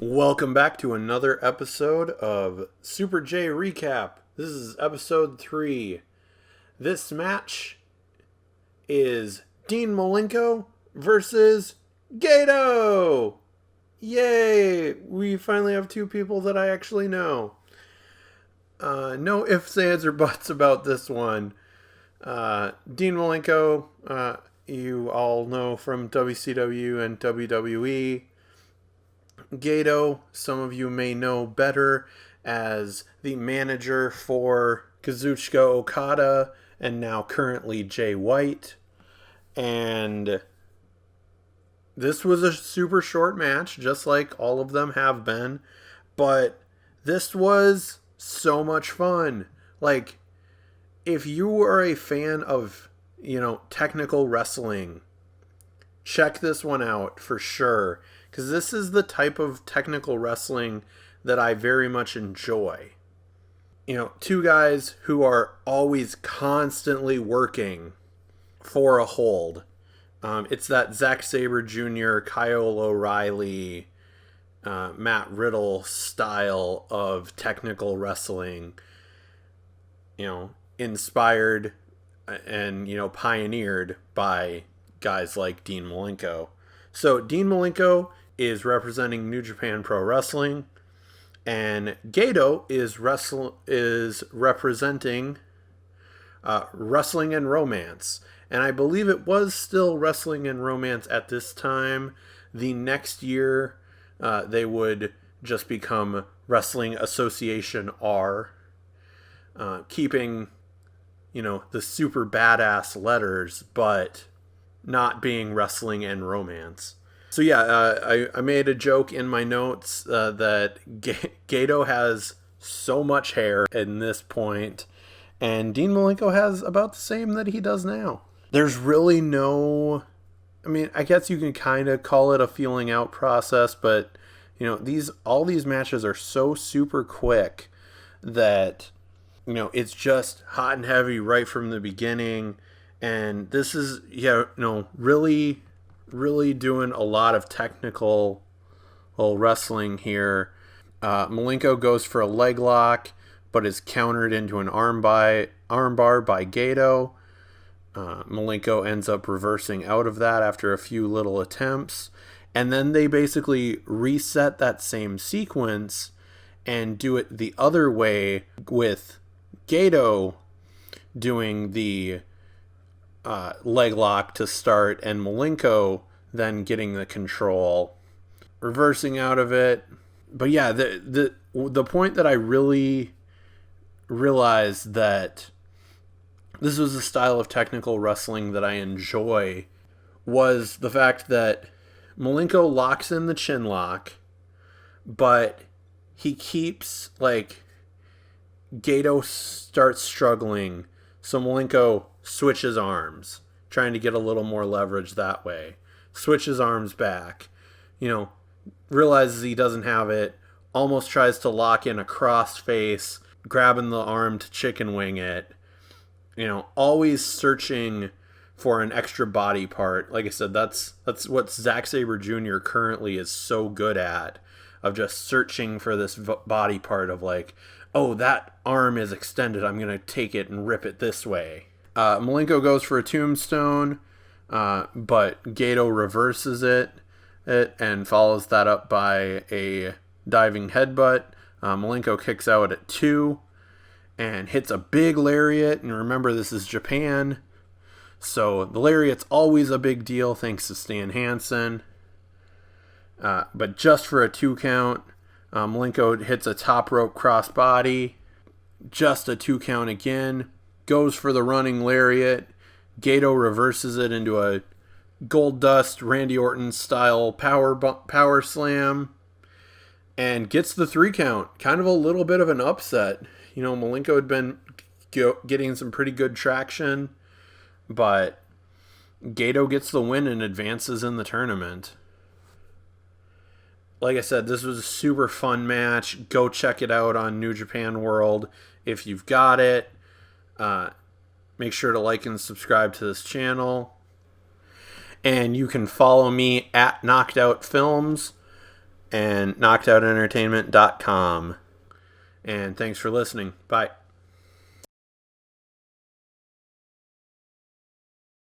Welcome back to another episode of Super J Recap. This is episode 3. This match is Dean Malenko versus Gedo. Yay! We finally have two people that I actually know. No ifs, ands, or buts about this one. Dean Malenko, you all know from WCW and WWE. Gedo, some of you may know better as the manager for Kazuchika Okada and now currently Jay White. And this was a super short match, just like all of them have been. But this was so much fun. Like, if you are a fan of, technical wrestling, check this one out for sure. Because this is the type of technical wrestling that I very much enjoy. Two guys who are always constantly working for a hold. It's that Zack Sabre Jr., Kyle O'Reilly, Matt Riddle style of technical wrestling. Inspired and, pioneered by guys like Dean Malenko. So Dean Malenko is representing New Japan Pro Wrestling, and Gedo is representing Wrestling and Romance. And I believe it was still Wrestling and Romance at this time. The next year, they would just become Wrestling Association R, keeping, the super badass letters, but not being Wrestling and Romance. So yeah, I made a joke in my notes that Gedo has so much hair in this point, and Dean Malenko has about the same that he does now. There's really no, I guess you can kind of call it a feeling out process, but all these matches are so super quick that it's just hot and heavy right from the beginning. And this is, really doing a lot of technical wrestling here. Malenko goes for a leg lock, but is countered into an armbar by Gedo. Malenko ends up reversing out of that after a few little attempts. And then they basically reset that same sequence and do it the other way with Gedo doing the leg lock to start and Malenko then getting the control, reversing out of it. But yeah, the point that I really realized that this was a style of technical wrestling that I enjoy was the fact that Malenko locks in the chin lock, but he keeps, Gedo starts struggling, so Malenko switches arms, trying to get a little more leverage that way. Switches arms back, realizes he doesn't have it, almost tries to lock in a cross face, grabbing the arm to chicken wing it. Always searching for an extra body part. Like I said, that's what Zack Sabre Jr. currently is so good at, of just searching for this body part of oh, that arm is extended, I'm going to take it and rip it this way. Malenko goes for a tombstone, but Gedo reverses it and follows that up by a diving headbutt. Malenko kicks out at 2 and hits a big lariat. And remember, this is Japan, so the lariat's always a big deal thanks to Stan Hansen. But just for a 2 count, Malenko hits a top rope crossbody. Just a 2 count again. Goes for the running lariat. Gedo reverses it into a Gold Dust Randy Orton style power slam and gets the 3 count. Kind of a little bit of an upset. Malenko had been getting some pretty good traction, but Gedo gets the win and advances in the tournament. Like I said, this was a super fun match. Go check it out on New Japan World if you've got it. Make sure to like and subscribe to this channel. And you can follow me at Knocked Out Films and knockedoutentertainment.com. And thanks for listening. Bye.